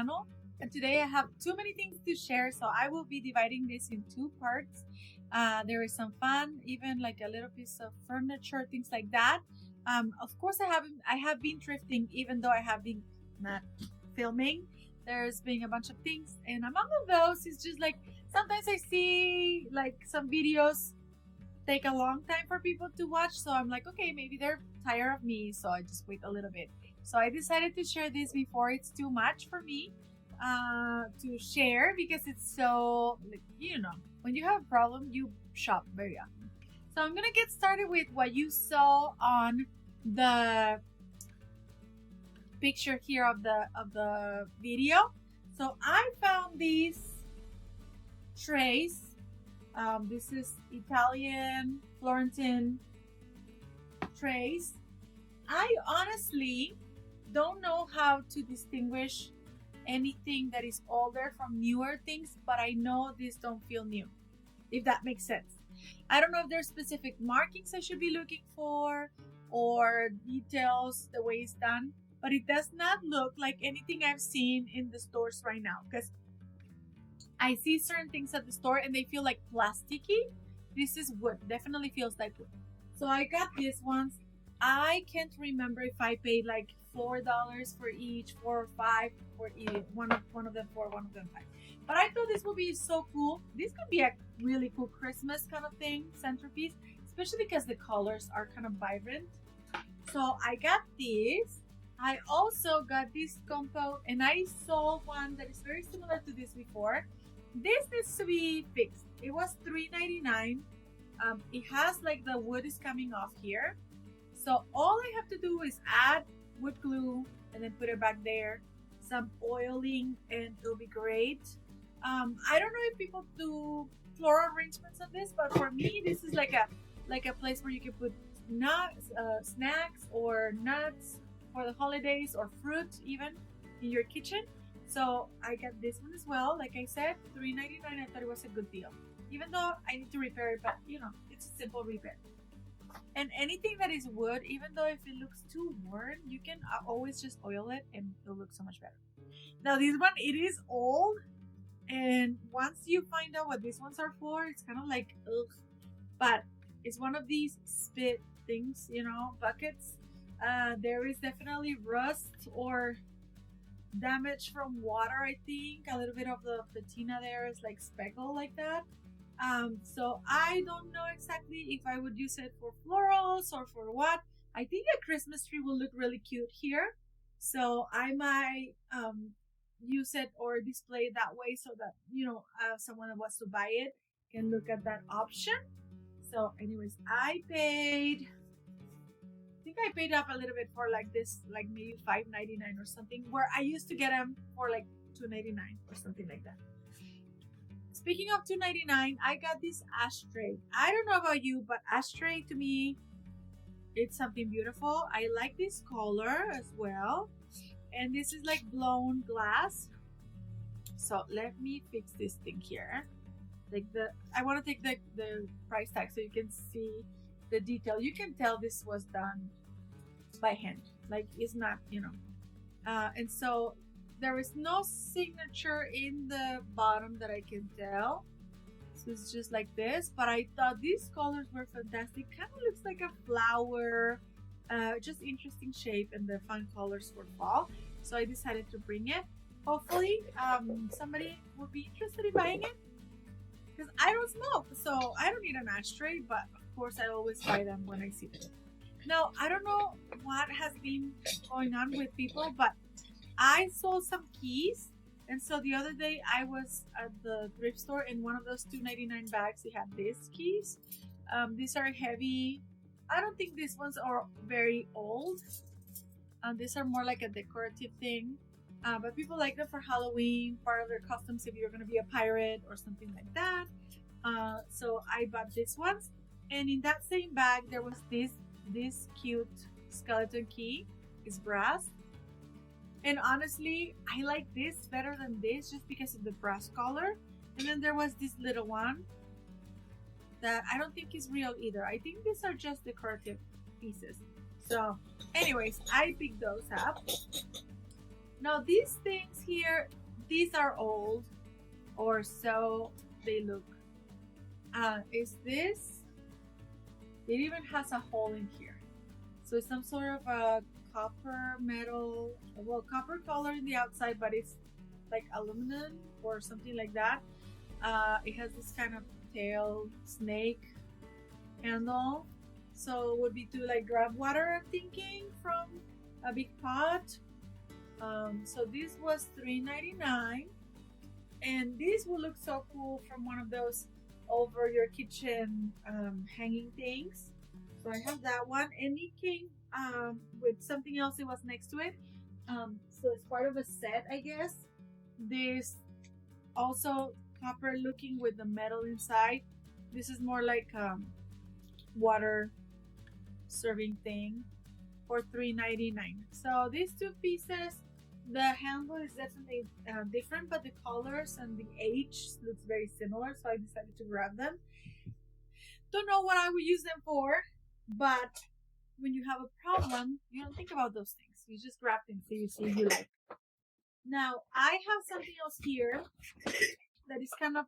channel, and today I have too many things to share, so I will be dividing this in two parts. There is some fun, even like a little piece of furniture, things like that. Of course, I have been thrifting, even though I have been not filming. There's been a bunch of things, and among those is just like sometimes I see like some videos take a long time for people to watch, so I'm like, okay, maybe they're tired of me, so I just wait a little bit. So I decided to share this before it's too much for me to share, because it's so, like, when you have a problem, you shop very often. So I'm gonna get started with what you saw on the picture here of the video. So I found these trays. This is Italian Florentine trays. I honestly don't know how to distinguish anything that is older from newer things, but I know these don't feel new, if that makes sense. I don't know if there's specific markings I should be looking for or details, the way it's done, but it does not look like anything I've seen in the stores right now, because I see certain things at the store and they feel like plasticky. This is wood, definitely feels like wood. So I got these ones. I can't remember if I paid like $4 for each, 4 or 5 for each. One of them 4, one of them 5. But I thought this would be so cool. This could be a really cool Christmas kind of thing, centerpiece, especially because the colors are kind of vibrant. So I got these. I also got this compost, and I saw one that is very similar to this before. This needs to be fixed. It was $3.99. It has like the wood is coming off here. So all I have to do is add wood glue and then put it back there. Some oiling and it'll be great. I don't know if people do floral arrangements on this, but for me, this is like a place where you can put nuts, snacks or nuts for the holidays, or fruit even in your kitchen. So I got this one as well. Like I said, $3.99. I thought it was a good deal, even though I need to repair it, but it's a simple repair. And anything that is wood, even though if it looks too worn, you can always just oil it and it'll look so much better. Now this one, it is old, and once you find out what these ones are for, it's kind of like ugh. But it's one of these spit things, buckets. There is definitely rust or damage from water. I think a little bit of the patina there is like speckled like that. So I don't know exactly if I would use it for florals or for what. I think a Christmas tree will look really cute here, so I might use it or display it that way, so that someone that wants to buy it can look at that option. So anyways, I think I paid up a little bit for like this, like maybe $5.99 or something, where I used to get them for like $2.99 or something like that. Speaking of $2.99, I got this ashtray. I don't know about you, but ashtray to me, it's something beautiful. I like this color as well. And this is like blown glass. So let me fix this thing here. I want to take the price tag so you can see the detail. You can tell this was done by hand. Like, it's not, and so there is no signature in the bottom that I can tell. So it's just like this, but I thought these colors were fantastic. Kind of looks like a flower, just interesting shape, and the fun colors for fall. So I decided to bring it. Hopefully somebody would be interested in buying it, because I don't smoke, so I don't need an ashtray, but of course I always buy them when I see them. Now, I don't know what has been going on with people, but I sold some keys, and so the other day I was at the thrift store, and one of those $2.99 bags, it had these keys. These are heavy. I don't think these ones are very old. These are more like a decorative thing, but people like them for Halloween, part of their customs if you're going to be a pirate or something like that. So I bought these ones, and in that same bag there was this cute skeleton key. It's brass. And honestly, I like this better than this just because of the brass color. And then there was this little one that I don't think is real either. I think these are just decorative pieces. So anyways, I picked those up. Now these things here, these are old, or so they look. Is this? It even has a hole in here. So it's some sort of a copper metal, well, copper color in the outside, but it's like aluminum or something like that. It has this kind of tail snake handle. So it would be to like grab water, I'm thinking, from a big pot. So this was $3.99, and this will look so cool from one of those over your kitchen hanging things. So I have that one, and it came with something else that was next to it. So it's part of a set, I guess. This also copper looking with the metal inside. This is more like water serving thing for $3.99. So these two pieces, the handle is definitely different, but the colors and the age looks very similar, so I decided to grab them. Don't know what I would use them for, but when you have a problem, you don't think about those things. You just grab them so you see if you like. Now, I have something else here that is kind of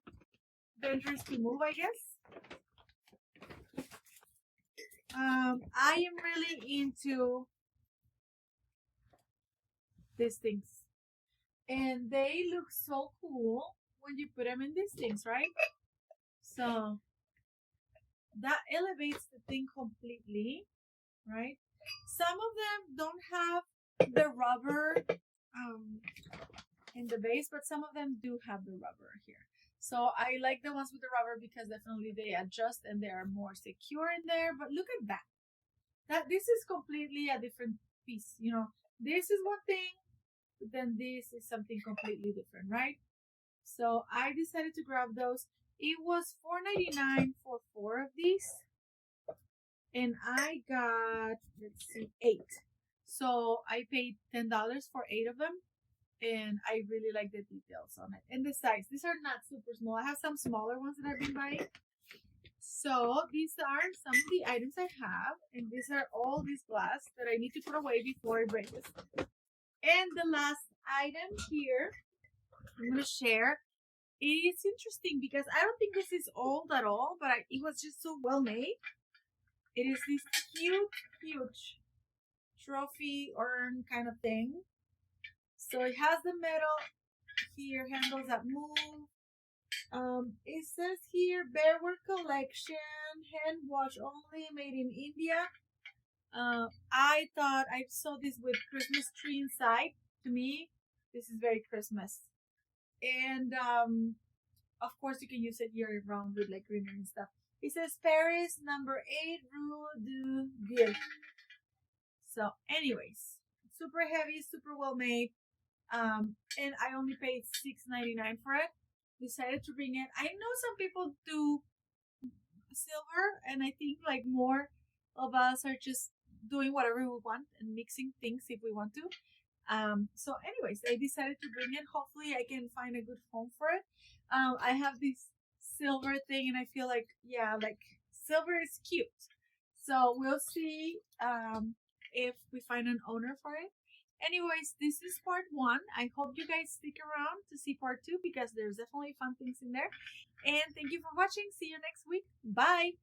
dangerous to move, I guess. I am really into these things, and they look so cool when you put them in these things, right? So that elevates the thing completely, right? Some of them don't have the rubber in the base, but some of them do have the rubber here. So I like the ones with the rubber because definitely they adjust and they are more secure in there. But look at that. This is completely a different piece. You know, this is one thing, but then this is something completely different, right? So I decided to grab those. It was $4.99 for 4 of these, and I got, let's see, 8. So I paid $10 for 8 of them, and I really like the details on it. And the size, these are not super small. I have some smaller ones that I've been buying. So these are some of the items I have, and these are all this glass that I need to put away before it breaks. And the last item here I'm going to share. It's interesting because I don't think this is old at all, but it was just so well made. It is this huge trophy urn kind of thing. So it has the metal here, handles that move. It says here, Bearwork Collection, hand wash only, made in India. I thought I saw this with Christmas tree inside. To me, this is very Christmas. And of course you can use it year round with like greenery and stuff. It says Paris, number 8, Rue du Ville. So anyways, super heavy, super well made. And I only paid $6.99 for it. Decided to bring it. I know some people do silver, and I think like more of us are just doing whatever we want and mixing things if we want to. So anyways, I decided to bring it. Hopefully I can find a good home for it. I have this silver thing, and I feel like, yeah, like silver is cute. So we'll see if we find an owner for it. Anyways, this is part 1. I hope you guys stick around to see part 2 because there's definitely fun things in there. And thank you for watching. See you next week. Bye.